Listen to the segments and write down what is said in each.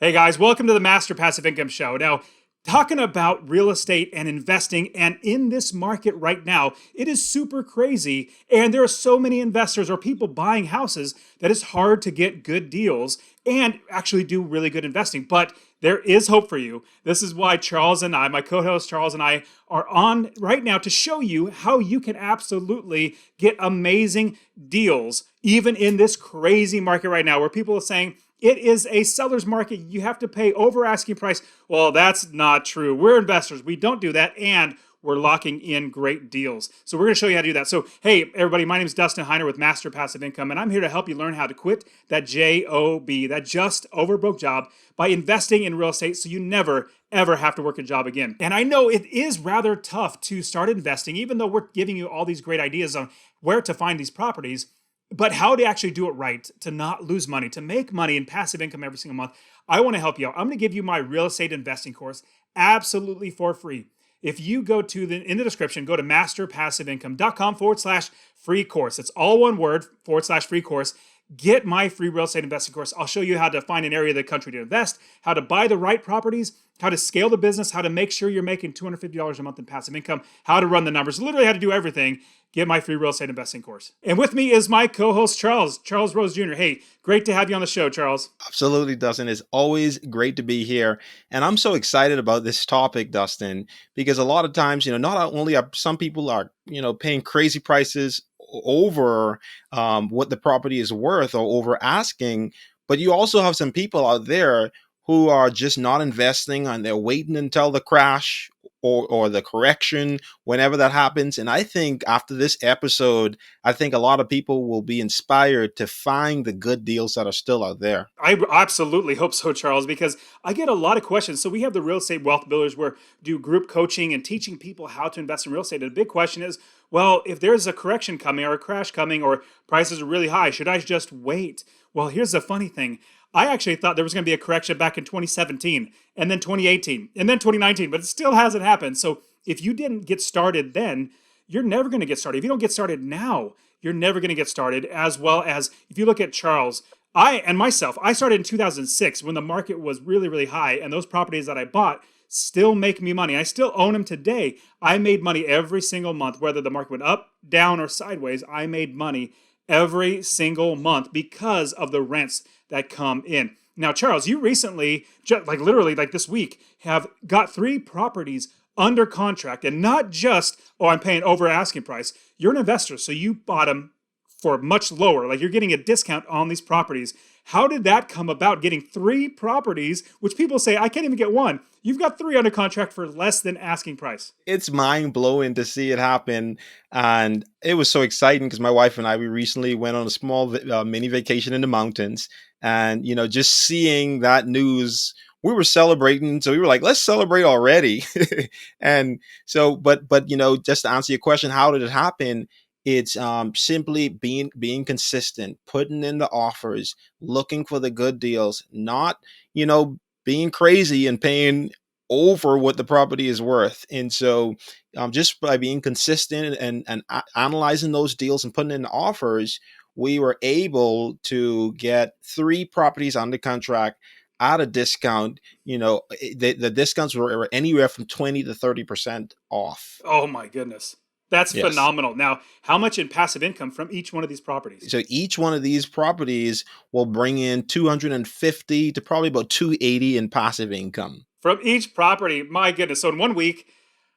Hey guys, welcome to the Master Passive Income Show. Now, talking about real estate and investing, and in this market right now, it is super crazy. And there are so many investors or people buying houses that it's hard to get good deals and actually do really good investing. But there is hope for you. This is why Charles and I, my co host Charles and I, are on right now to show you how you can absolutely get amazing deals, even in this crazy market right now where people are saying, it is a seller's market. You have to pay over asking price. Well, that's not true. We're investors. We don't do that. And we're locking in great deals. So we're going to show you how to do that. So, hey, everybody, my name is Dustin Heiner with Master Passive Income, and I'm here to help you learn how to quit that JOB, that just over broke job, by investing in real estate so you never, ever have to work a job again. And I know it is rather tough to start investing, even though we're giving you all these great ideas on where to find these properties. But how to actually do it right, to not lose money, to make money in passive income every single month, I want to help you out. I'm going to give you my real estate investing course absolutely for free. If you go to in the description, go to masterpassiveincome.com/free course. It's all one word, /free course. Get my free real estate investing course. I'll show you how to find an area of the country to invest, how to buy the right properties, how to scale the business, how to make sure you're making $250 a month in passive income, how to run the numbers, literally how to do everything. Get my free real estate investing course. And with me is my co-host, Charles Rose Jr. Hey, great to have you on the show, Charles. Absolutely, Dustin. It's always great to be here. And I'm so excited about this topic, Dustin, because a lot of times, not only are some people are, paying crazy prices over what the property is worth or over asking, but you also have some people out there who are just not investing and they're waiting until the crash or the correction whenever that happens. And I think after this episode, I think a lot of people will be inspired to find the good deals that are still out there. I absolutely hope so, Charles, because I get a lot of questions. So we have the Real Estate Wealth Builders where do group coaching and teaching people how to invest in real estate. And the big question is, well, if there's a correction coming or a crash coming or prices are really high, should I just wait? Well, here's the funny thing. I actually thought there was going to be a correction back in 2017 and then 2018 and then 2019, but it still hasn't happened. So if you didn't get started then, you're never going to get started. If you don't get started now, you're never going to get started. As well as if you look at Charles, I started in 2006 when the market was really, really high, and those properties that I bought still make me money. I still own them today. I made money every single month, whether the market went up, down, or sideways. I made money every single month because of the rents that come in. Now, Charles, you recently, like literally like this week, have got 3 properties under contract, and not just, oh, I'm paying over asking price. You're an investor, so you bought them for much lower. Like you're getting a discount on these properties. How did that come about? Getting 3 properties, which people say, I can't even get one. You've got 3 under contract for less than asking price. It's mind blowing to see it happen. And it was so exciting because my wife and I, we recently went on a small mini vacation in the mountains. And, just seeing that news, we were celebrating. So we were like, let's celebrate already. And so, but, just to answer your question, how did it happen? It's simply being consistent, putting in the offers, looking for the good deals, not, being crazy and paying over what the property is worth. And so just by being consistent and analyzing those deals and putting in the offers, we were able to get 3 properties under contract at a discount. The discounts were anywhere from 20 to 30% off. Oh my goodness. That's Yes. phenomenal. Now, how much in passive income from each one of these properties? So each one of these properties will bring in 250 to probably about 280 in passive income. From each property, my goodness. So in 1 week,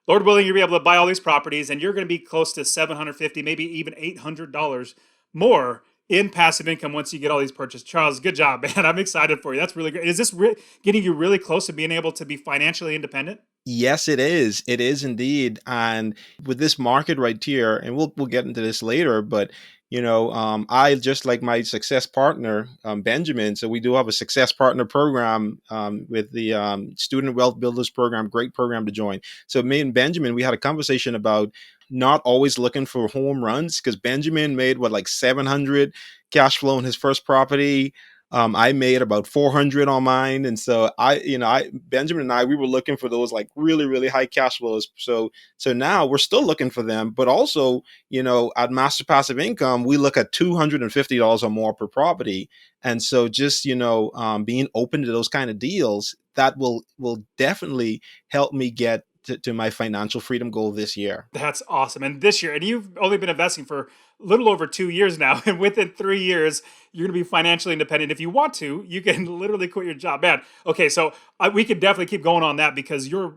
Lord willing, you'll be able to buy all these properties, and you're going to be close to 750, maybe even $800 more in passive income once you get all these purchased. Charles, good job, man. I'm excited for you. That's really great. Is this getting you really close to being able to be financially independent? Yes, it is. It is indeed. And with this market right here, and we'll get into this later, but I just like my success partner, Benjamin. So we do have a success partner program with the Student Wealth Builders program. Great program to join. So me and Benjamin, we had a conversation about not always looking for home runs because Benjamin made like 700 cash flow in his first property. I made about 400 on mine, and so Benjamin and I, we were looking for those like really, really high cash flows. So now we're still looking for them, but also, at Master Passive Income, we look at $250 or more per property, and so just being open to those kind of deals that will definitely help me get to my financial freedom goal this year. That's awesome. And this year, and you've only been investing for a little over 2 years now, and within 3 years, you're going to be financially independent. If you want to, you can literally quit your job. Man, okay, so we could definitely keep going on that because your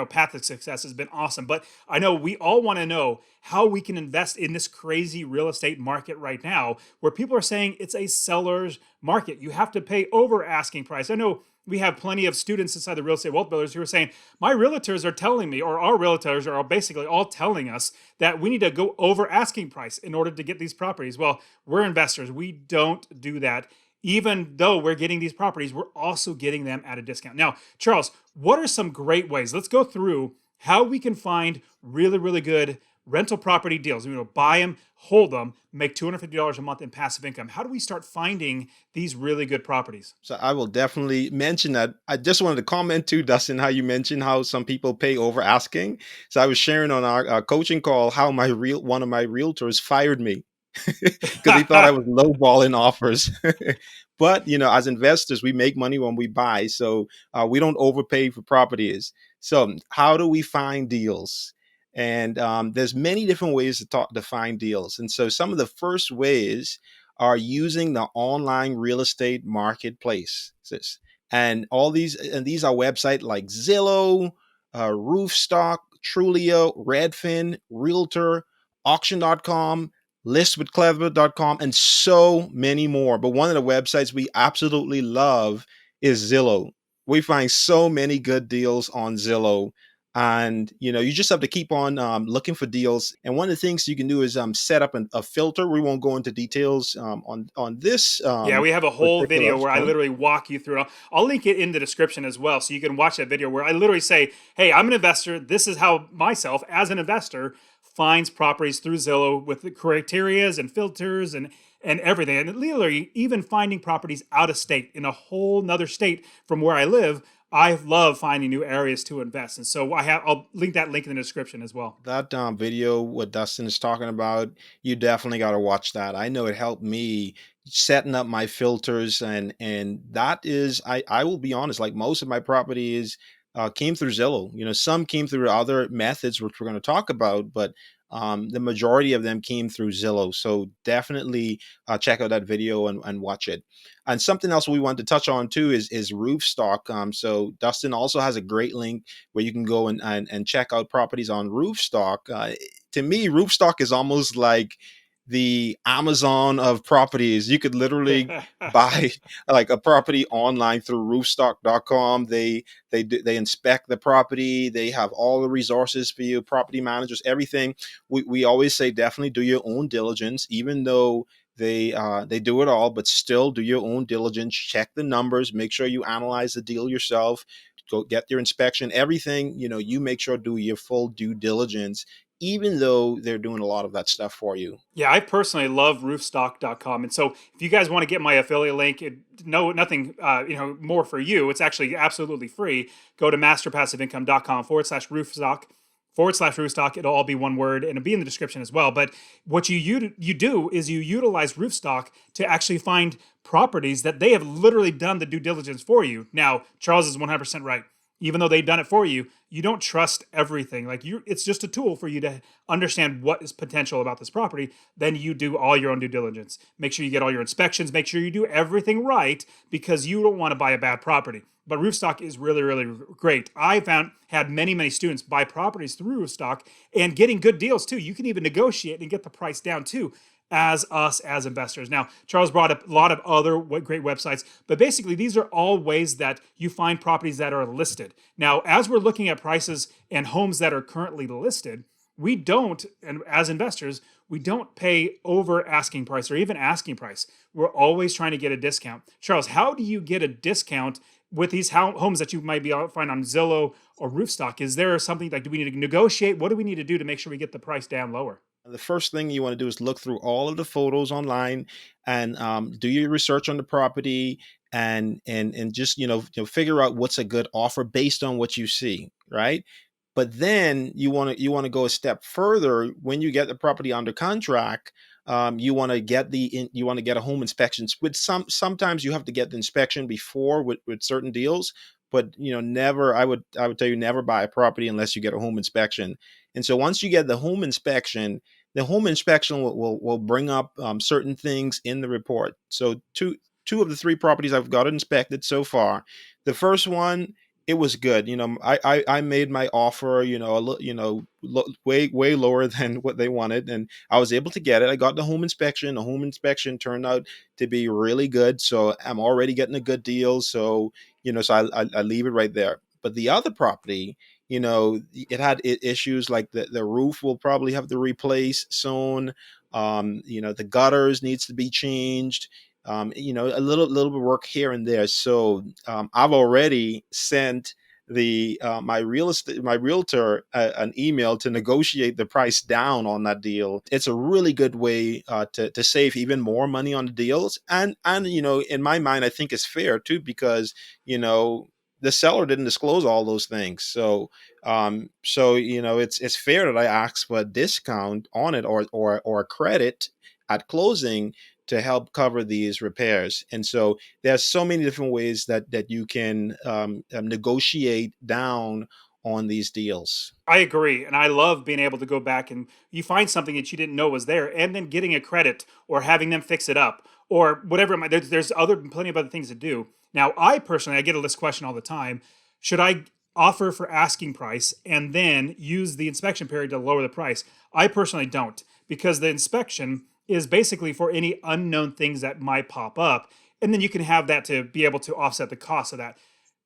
path to success has been awesome. But I know we all want to know how we can invest in this crazy real estate market right now, where people are saying it's a seller's market. You have to pay over asking price. I know we have plenty of students inside the real estate wealth builders who are saying, my realtors are telling me, or our realtors are basically all telling us that we need to go over asking price in order to get these properties. Well, we're investors. We don't do that. Even though we're getting these properties, we're also getting them at a discount. Now, Charles, what are some great ways? Let's go through how we can find really, really good rental property deals. Buy them, hold them, make $250 a month in passive income. How do we start finding these really good properties? So I will definitely mention that. I just wanted to comment too, Dustin, how you mentioned how some people pay over asking. So I was sharing on our coaching call how one of my realtors fired me because he thought I was lowballing offers. But as investors, we make money when we buy, so we don't overpay for properties. So how do we find deals? And there's many different ways to find deals. And so some of the first ways are using the online real estate marketplaces, and these are websites like Zillow, Roofstock, Trulio, Redfin, Realtor, auction.com, listwithclever.com, and so many more. But one of the websites we absolutely love is Zillow. We find so many good deals on Zillow. And you just have to keep on looking for deals. And one of the things you can do is set up a filter. We won't go into details on this Yeah, we have a whole particular video where I point. literally walk you through it. I'll link it in the description as well, so you can watch that video where I literally say, "Hey, I'm an investor. This is how myself, as an investor, finds properties through Zillow with the criterias and filters and everything, and literally even finding properties out of state in a whole nother state from where I live." I love finding new areas to invest, and so I'll link that link in the description as well. That video, what Dustin is talking about, you definitely got to watch that. I know it helped me setting up my filters, and that is, I will be honest, like most of my properties came through Zillow. Some came through other methods, which we're going to talk about, but the majority of them came through Zillow. So definitely check out that video and watch it. And something else we want to touch on too is Roofstock. So Dustin also has a great link where you can go and check out properties on Roofstock. To me, Roofstock is almost like the Amazon of properties. You could literally buy like a property online through roofstock.com. They inspect the property. They have all the resources for you, property managers, everything. We always say definitely do your own diligence, even though they do it all, but still do your own diligence. Check the numbers. Make sure you analyze the deal yourself. Go get your inspection. Everything, you make sure do your full due diligence, even though they're doing a lot of that stuff for you. Yeah, I personally love roofstock.com. And so if you guys want to get my affiliate link, no, nothing, more for you. It's actually absolutely free. Go to masterpassiveincome.com/roofstock. It'll all be one word and it'll be in the description as well. But what you do is you utilize Roofstock to actually find properties that they have literally done the due diligence for you. Now, Charles is 100% right. Even though they've done it for you, you don't trust everything. It's just a tool for you to understand what is potential about this property. Then you do all your own due diligence. Make sure you get all your inspections. Make sure you do everything right because you don't want to buy a bad property. But Roofstock is really, really great. I had many, many students buy properties through Roofstock and getting good deals too. You can even negotiate and get the price down too as us as investors. Now, Charles brought up a lot of other great websites, but basically these are all ways that you find properties that are listed. Now, as we're looking at prices and homes that are currently listed, we don't, and as investors, we don't pay over asking price or even asking price. We're always trying to get a discount. Charles, how do you get a discount with these homes that you might be able to find on Zillow or Roofstock? Is there something like, do we need to negotiate? What do we need to do to make sure we get the price down lower? The first thing you want to do is look through all of the photos online and do your research on the property and just figure out what's a good offer based on what you see, right? But then you want to go a step further when you get the property under contract. You want to you want to get a home inspection. With sometimes you have to get the inspection before with certain deals, but never. I would tell you never buy a property unless you get a home inspection. And so once you get the home inspection will bring up certain things in the report. So two of the three properties I've got inspected so far. The first one, it was good. I made my offer, way lower than what they wanted, and I was able to get it. I got the home inspection. The home inspection turned out to be really good, so I'm already getting a good deal. So I leave it right there. But the other property, it had issues like the roof will probably have to replace soon. The gutters needs to be changed. A little bit of work here and there. So I've already sent the my realtor an email to negotiate the price down on that deal. It's a really good way to save even more money on the deals, and in my mind I think it's fair too, because the seller didn't disclose all those things. So it's fair that I ask for a discount on it, or a credit at closing to help cover these repairs. And so there's so many different ways that you can negotiate down on these deals. I agree. And I love being able to go back and you find something that you didn't know was there and then getting a credit or having them fix it up or whatever. There's plenty of other things to do. Now, I personally, I get a list question all the time. Should I offer for asking price and then use the inspection period to lower the price? I personally don't, because the inspection is basically for any unknown things that might pop up. And then you can have that to be able to offset the cost of that.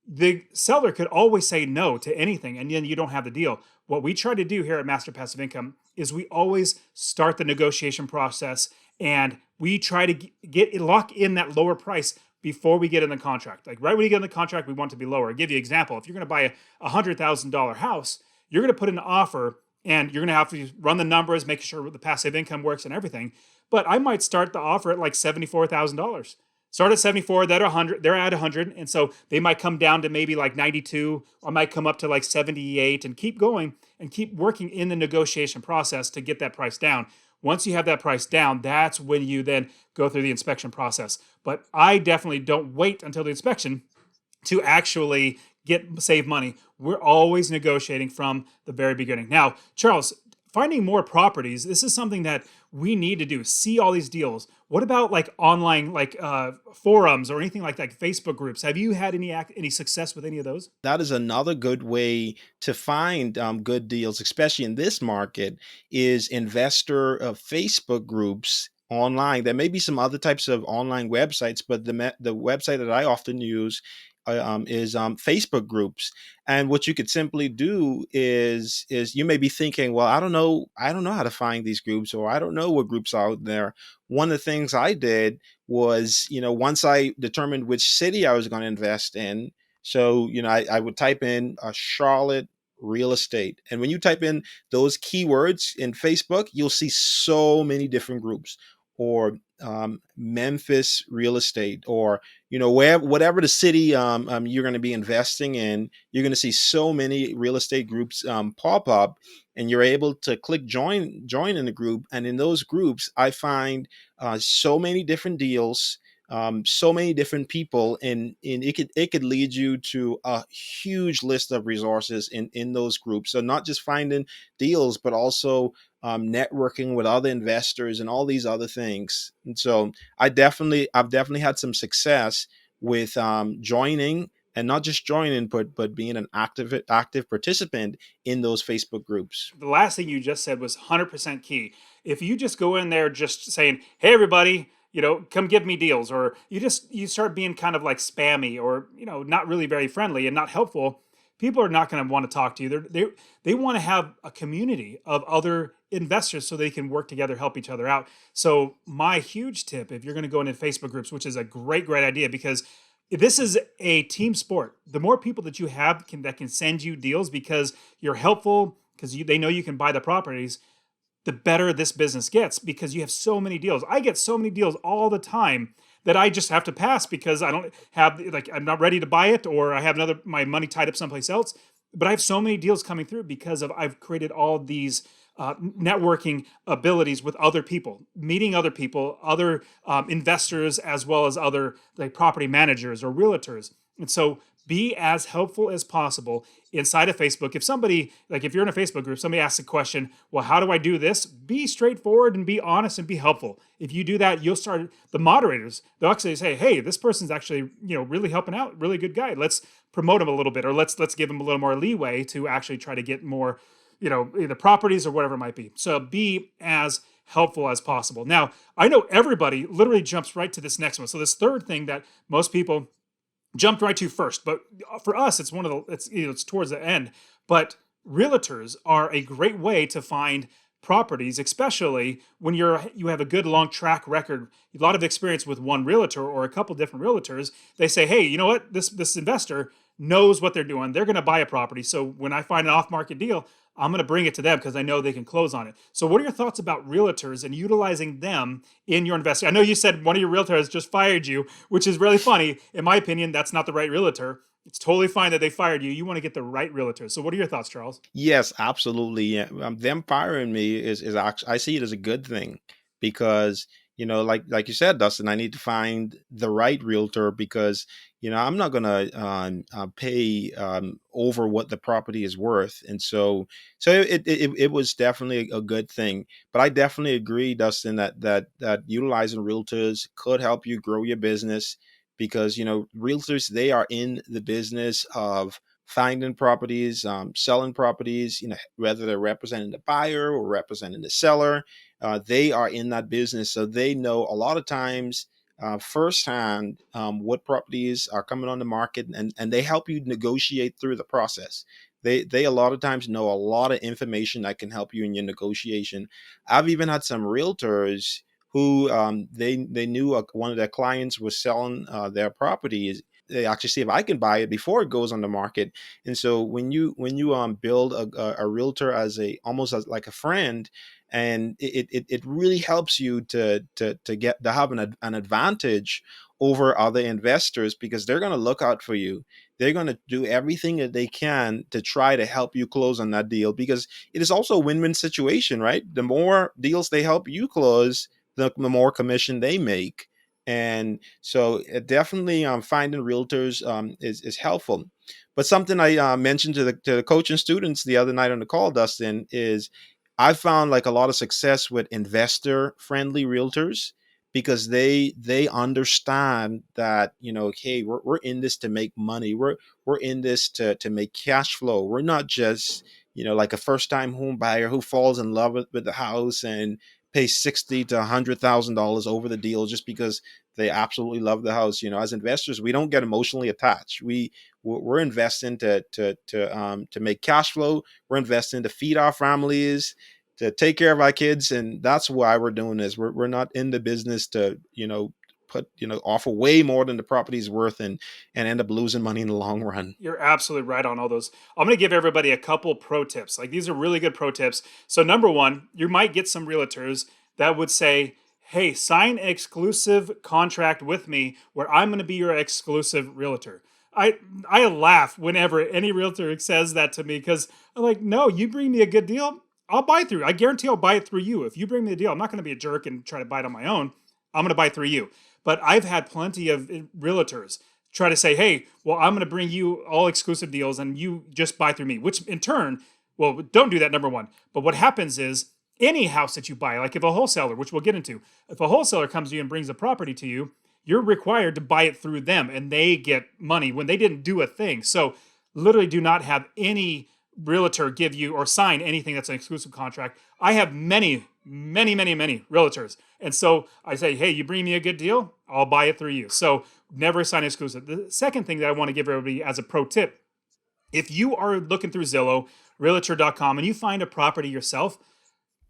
The seller could always say no to anything and then you don't have the deal. What we try to do here at Master Passive Income is we always start the negotiation process and we try to get lock in that lower price before we get in the contract. Like right when you get in the contract, we want it to be lower. I'll give you an example. If you're going to buy a $100,000 house, you're going to put in an offer and you're going to have to run the numbers, make sure the passive income works and everything. But I might start the offer at like $74,000. Start at 74, they're at 100, and so they might come down to maybe like 92, or might come up to like 78, and keep going and keep working in the negotiation process to get that price down. Once you have that price down, that's when you then go through the inspection process. But I definitely don't wait until the inspection to actually save money. We're always negotiating from the very beginning. Now, Charles, finding more properties, this is something that we need to do. See all these deals. What about like online, like forums or anything like that, Facebook groups? Have you had any success with any of those? That is another good way to find good deals, especially in this market, is investor Facebook groups online. There may be some other types of online websites, but the website that I often use is Facebook groups. And what you could simply do is you may be thinking, well, I don't know how to find these groups, or I don't know what groups are out there. One of the things I did was, once I determined which city I was going to invest in, so I would type in Charlotte real estate, and when you type in those keywords in Facebook, you'll see so many different groups, or Memphis real estate, or whatever the city you're going to be investing in. You're going to see so many real estate groups pop up, and you're able to click join in the group. And in those groups, I find so many different deals, so many different people, and it could lead you to a huge list of resources in those groups. So not just finding deals, but also networking with other investors and all these other things. And so I've definitely had some success with joining, and not just joining, but being an active participant in those Facebook groups. The last thing you just said was 100% key. If you just go in there just saying, "Hey everybody, come give me deals," or you start being kind of like spammy or, not really very friendly and not helpful, people are not going to want to talk to you. They want to have a community of other investors so they can work together, help each other out. So my huge tip, if you're going to go into Facebook groups, which is a great idea, because this is a team sport. The more people that you have that can send you deals because you're helpful, because they know you can buy the properties, the better this business gets because you have so many deals. I get so many deals all the time that I just have to pass because I don't have, like, I'm not ready to buy it, or I have my money tied up someplace else. But I have so many deals coming through because I've created all these networking abilities with other people, meeting other people, other investors, as well as other like property managers or realtors. And so be as helpful as possible inside of Facebook. If somebody, like if you're in a Facebook group, somebody asks a question, well, how do I do this? Be straightforward and be honest and be helpful. If you do that, you'll start, the moderators, they'll actually say, hey, this person's actually, really helping out, really good guy. Let's promote him a little bit, or let's give him a little more leeway to actually try to get more, either properties or whatever it might be. So be as helpful as possible. Now, I know everybody literally jumps right to this next one. So this third thing that most people jumped right to first, but for us, it's one of the it's towards the end. But realtors are a great way to find properties, especially when you have a good long track record, a lot of experience with one realtor or a couple different realtors. They say, hey, you know what, this investor knows what they're doing. They're going to buy a property. So when I find an off market deal, I'm going to bring it to them because I know they can close on it. So what are your thoughts about realtors and utilizing them in your investing? I know you said one of your realtors just fired you, which is really funny. In my opinion, that's not the right realtor. It's totally fine that they fired you. You want to get the right realtor. So what are your thoughts, Charles? Yes, absolutely. Yeah. Them firing me is actually, I see it as a good thing because, like you said, Dustin, I need to find the right realtor because, I'm not gonna pay over what the property is worth, and so it was definitely a good thing. But I definitely agree, Dustin, that utilizing realtors could help you grow your business because realtors, they are in the business of finding properties, selling properties, whether they're representing the buyer or representing the seller, they are in that business. So they know a lot of times firsthand what properties are coming on the market, and they help you negotiate through the process. They a lot of times know a lot of information that can help you in your negotiation. I've even had some realtors who they knew one of their clients was selling their property. They actually see if I can buy it before it goes on the market. And so when you build a realtor as a almost as like a friend, and it really helps you to get to have an advantage over other investors because they're going to look out for you. They're going to do everything that they can to try to help you close on that deal because it is also a win-win situation, right? The more deals they help you close, the more commission they make. And so definitely finding realtors is helpful. But something I mentioned to the coaching students the other night on the call, Dustin, is I found like a lot of success with investor friendly realtors because they understand that hey, we're in this to make money. We're in this to make cash flow. We're not just like a first time home buyer who falls in love with the house and pay $60,000 to $100,000 over the deal just because they absolutely love the house. As investors, we don't get emotionally attached. We're investing to make cash flow. We're investing to feed our families, to take care of our kids, and that's why we're doing this. We're not in the business to offer way more than the property's worth and end up losing money in the long run. You're absolutely right on all those. I'm going to give everybody a couple pro tips. Like these are really good pro tips. So number one, you might get some realtors that would say, hey, sign an exclusive contract with me where I'm going to be your exclusive realtor. I laugh whenever any realtor says that to me because I'm like, no, you bring me a good deal, I'll buy through. I guarantee I'll buy it through you. If you bring me the deal, I'm not going to be a jerk and try to buy it on my own. I'm going to buy through you. But I've had plenty of realtors try to say, hey, well, I'm going to bring you all exclusive deals and you just buy through me, which in turn, well, don't do that, number one. But what happens is any house that you buy, like if a wholesaler, which we'll get into, if a wholesaler comes to you and brings a property to you, you're required to buy it through them and they get money when they didn't do a thing. So literally do not have any realtor give you or sign anything that's an exclusive contract. I have many realtors. And so I say, hey, you bring me a good deal, I'll buy it through you. So never sign exclusive. The second thing that I want to give everybody as a pro tip, if you are looking through Zillow, realtor.com, and you find a property yourself,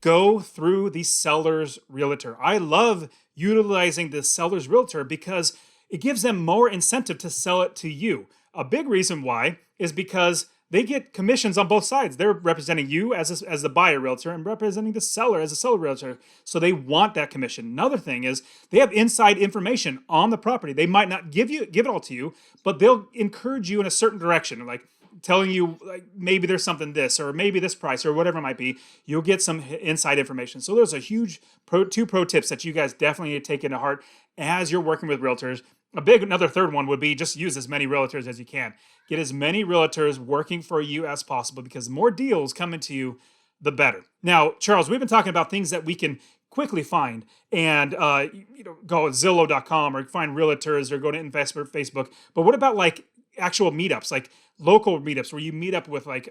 go through the seller's realtor. I love utilizing the seller's realtor because it gives them more incentive to sell it to you. A big reason why is because they get commissions on both sides. They're representing you as the buyer realtor and representing the seller as a seller realtor. So they want that commission. Another thing is they have inside information on the property. They might not give it all to you, but they'll encourage you in a certain direction, like telling you like maybe there's something this or maybe this price or whatever it might be. You'll get some inside information. So there's a huge two pro tips that you guys definitely need to take into heart as you're working with realtors. Another third one would be just use as many realtors as you can. Get as many realtors working for you as possible, because the more deals coming to you, the better. Now, Charles, we've been talking about things that we can quickly find and go to Zillow.com or find realtors or go to Investment Facebook. But what about like actual meetups, like local meetups where you meet up with like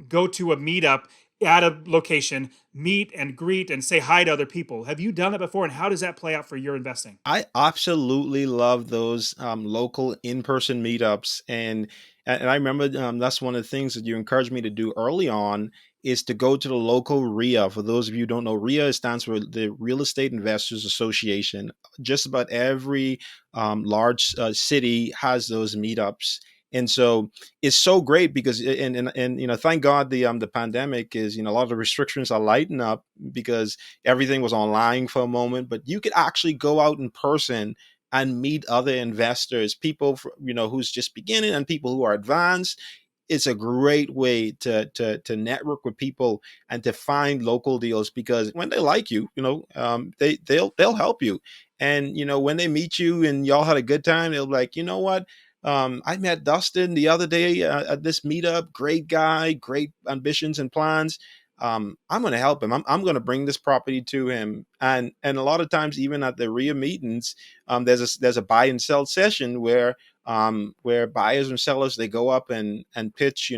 go to a meetup at a location, meet and greet and say hi to other people? Have you done that before, and how does that play out for your investing? I absolutely love those local in-person meetups, and I remember that's one of the things that you encouraged me to do early on is to go to the local RIA. For those of you who don't know, RIA stands for the Real Estate Investors Association. Just about every large city has those meetups. And so it's so great because and thank God the pandemic is a lot of the restrictions are lighting up because everything was online for a moment, but you could actually go out in person and meet other investors, people who's just beginning and people who are advanced. It's a great way to network with people and to find local deals, because when they like you, they'll help you. And when they meet you and y'all had a good time, they'll be like, you know what, I met Dustin the other day at this meetup. Great guy, great ambitions and plans. I'm going to help him. I'm going to bring this property to him. And a lot of times, even at the RIA meetings, there's a buy and sell session where buyers and sellers, they go up and pitch.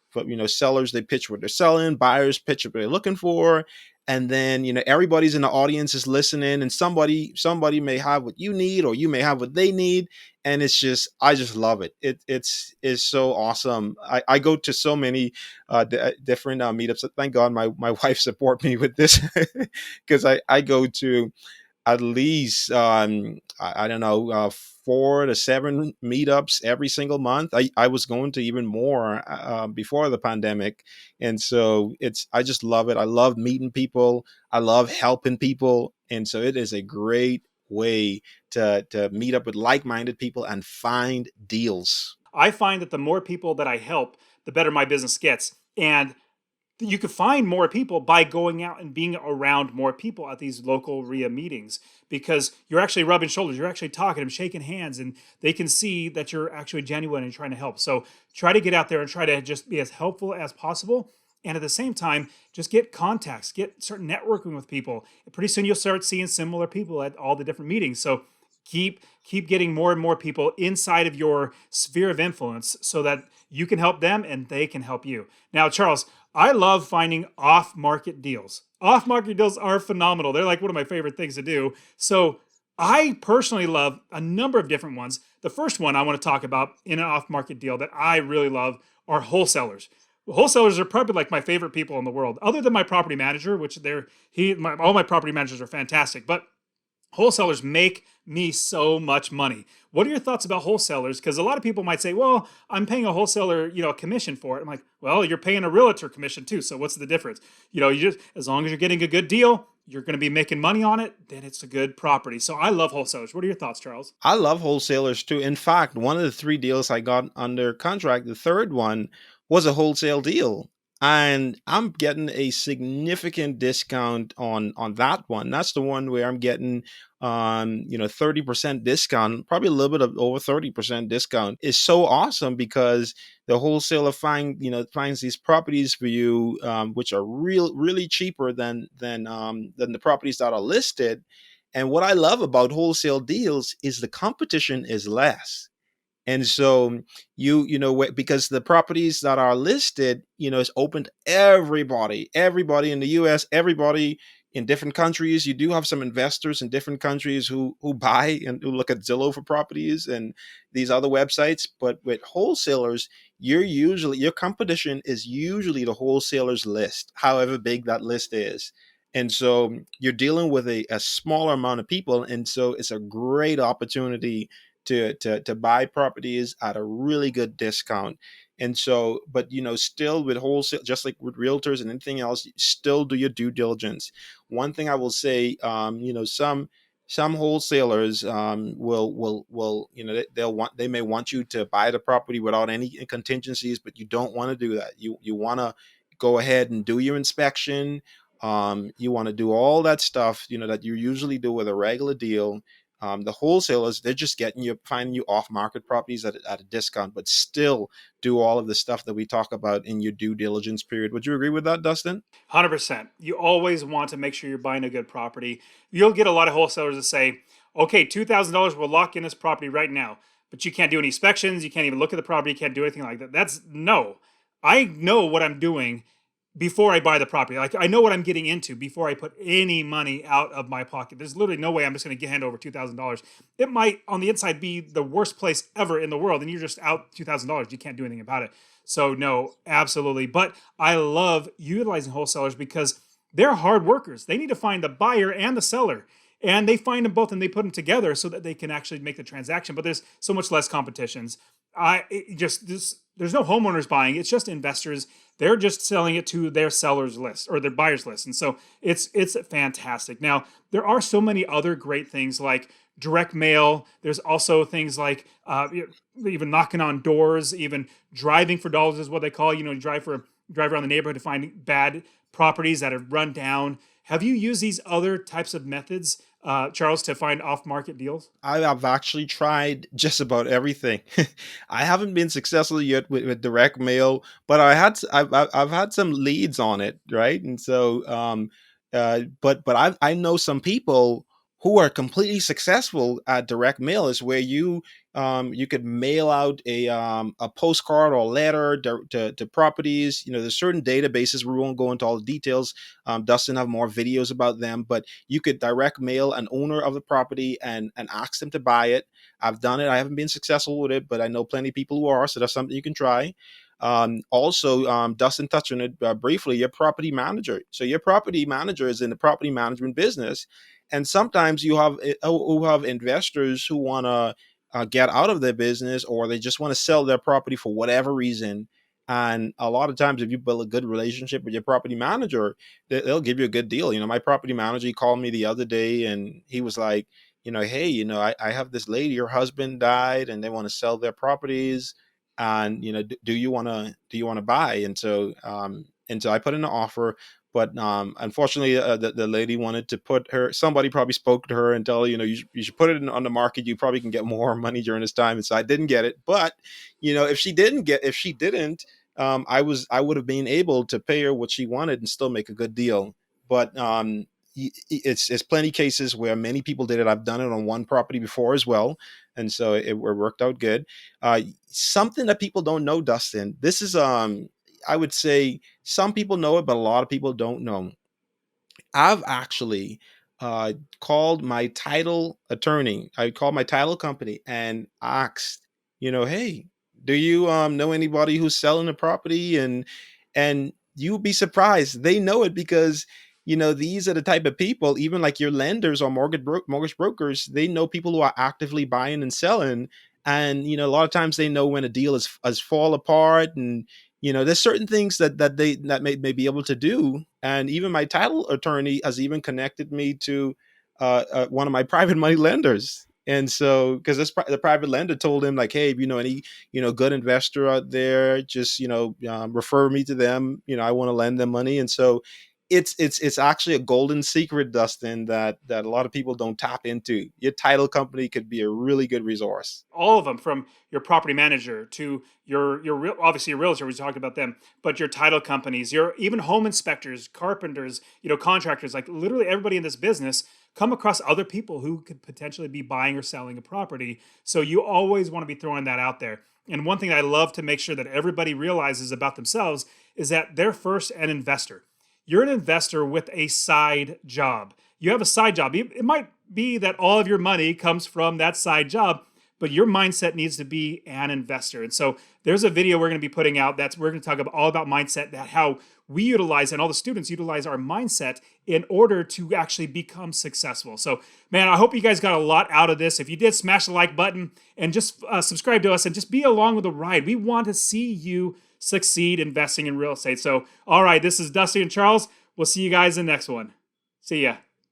For sellers, they pitch what they're selling. Buyers pitch what they're looking for. And then everybody's in the audience is listening, and somebody may have what you need, or you may have what they need, and I just love it. It's so awesome. I go to so many different meetups. Thank God my wife support me with this because I go to at least I don't know 4 to 7 meetups every single month. I was going to even more before the pandemic, and so I just love it. I love meeting people. I love helping people, and so it is a great way to meet up with like-minded people and find deals. I find that the more people that I help, the better my business gets. And you could find more people by going out and being around more people at these local RIA meetings, because you're actually rubbing shoulders, you're actually talking and shaking hands, and they can see that you're actually genuine and trying to help. So try to get out there and try to just be as helpful as possible. And at the same time, just get contacts, start networking with people. And pretty soon you'll start seeing similar people at all the different meetings. So keep getting more and more people inside of your sphere of influence so that you can help them and they can help you. Now, Charles, I love finding off-market deals. Off-market deals are phenomenal. They're like one of my favorite things to do. So I personally love a number of different ones. The first one I want to talk about in an off-market deal that I really love are wholesalers. Wholesalers are probably like my favorite people in the world, other than my property manager, which all my property managers are fantastic. But wholesalers make me so much money. What are your thoughts about wholesalers? Because a lot of people might say, well, I'm paying a wholesaler, a commission for it. I'm like, well, you're paying a realtor commission too. So what's the difference? You just, as long as you're getting a good deal, you're going to be making money on it, then it's a good property. So I love wholesalers. What are your thoughts, Charles? I love wholesalers too. In fact, one of the 3 deals I got under contract, the third one was a wholesale deal. And I'm getting a significant discount on that one. That's the one where I'm getting 30% discount, probably a little bit of over 30% discount. Is so awesome because the wholesaler finds these properties for you, which are really cheaper than the properties that are listed. And what I love about wholesale deals is the competition is less. And so because the properties that are listed, it's open to everybody in the US, everybody in different countries. You do have some investors in different countries who buy and who look at Zillow for properties and these other websites. But with wholesalers, your competition is usually the wholesaler's list, however big that list is. And so you're dealing with a smaller amount of people. And so it's a great opportunity to buy properties at a really good discount. And so, but still with wholesale, just like with realtors and anything else, still do your due diligence. One thing I will say, some wholesalers will they may want you to buy the property without any contingencies, but you don't want to do that. You want to go ahead and do your inspection. You want to do all that stuff that you usually do with a regular deal. The wholesalers, they're just finding you off market properties at a discount, but still do all of the stuff that we talk about in your due diligence period. Would you agree with that, Dustin? 100%. You always want to make sure you're buying a good property. You'll get a lot of wholesalers that say, okay, $2,000 will lock in this property right now, but you can't do any inspections. You can't even look at the property. You can't do anything like that. That's no. I know what I'm doing before I buy the property. Like I know what I'm getting into before I put any money out of my pocket. There's literally no way I'm just going to hand over $2,000. It might on the inside be the worst place ever in the world, and you're just out $2,000. You can't do anything about it. So no, absolutely. But I love utilizing wholesalers because they're hard workers. They need to find the buyer and the seller. And they find them both and they put them together so that they can actually make the transaction. But there's so much less competitions. There's no homeowners buying. It's just investors. They're just selling it to their sellers list or their buyers list. And so it's fantastic. Now, there are so many other great things like direct mail. There's also things like even knocking on doors, even driving for dollars is what they call. You drive around the neighborhood to find bad properties that have run down. Have you used these other types of methods, Charles, to find off-market deals? I've actually tried just about everything. I haven't been successful yet with direct mail, but I've had some leads on it, right? And so, but I know some people who are completely successful at direct mail. Is where you could mail out a postcard or letter to properties. There's certain databases. We won't go into all the details. Dustin have more videos about them, but you could direct mail an owner of the property and ask them to buy it. I've done it. I haven't been successful with it, but I know plenty of people who are. So that's something you can try. Also, Dustin touched on it briefly. Your property manager. So your property manager is in the property management business, and sometimes you have who have investors who want to get out of their business, or they just want to sell their property for whatever reason. And a lot of times, if you build a good relationship with your property manager, they'll give you a good deal. My property manager, he called me the other day and he was like, hey, I have this lady, her husband died and they want to sell their properties. And, do you want to buy? And so I put in an offer. But unfortunately, the lady wanted to somebody probably spoke to her and tell her, you should put it on the market. You probably can get more money during this time. And so I didn't get it. But, if she didn't, I would have been able to pay her what she wanted and still make a good deal. But it's plenty cases where many people did it. I've done it on one property before as well. And so it worked out good. Something that people don't know, Dustin, this is, I would say some people know it, but a lot of people don't know. I've actually called my title attorney. I called my title company and asked, hey, do you know anybody who's selling a property? And you'd be surprised. They know it because these are the type of people, even like your lenders or mortgage brokers. They know people who are actively buying and selling, and a lot of times they know when a deal is fall apart, and there's certain things that may be able to do. And even my title attorney has even connected me to one of my private money lenders. And so, because the private lender told him like, hey, if you know any good investor out there, just refer me to them. I want to lend them money. And so it's actually a golden secret, Dustin, that a lot of people don't tap into. Your title company could be a really good resource. All of them, from your property manager to obviously your realtor. We talked about them, but your title companies, your even home inspectors, carpenters, contractors. Like literally everybody in this business come across other people who could potentially be buying or selling a property. So you always want to be throwing that out there. And one thing I love to make sure that everybody realizes about themselves is that they're first an investor. You're an investor with a side job. You have a side job. It might be that all of your money comes from that side job, but your mindset needs to be an investor. And so there's a video we're going to be putting out we're going to talk about all about mindset, that how we utilize and all the students utilize our mindset in order to actually become successful. So, man, I hope you guys got a lot out of this. If you did, smash the like button and just subscribe to us and just be along with the ride. We want to see you succeed investing in real estate. So, all right, this is Dustin and Charles. We'll see you guys in the next one. See ya.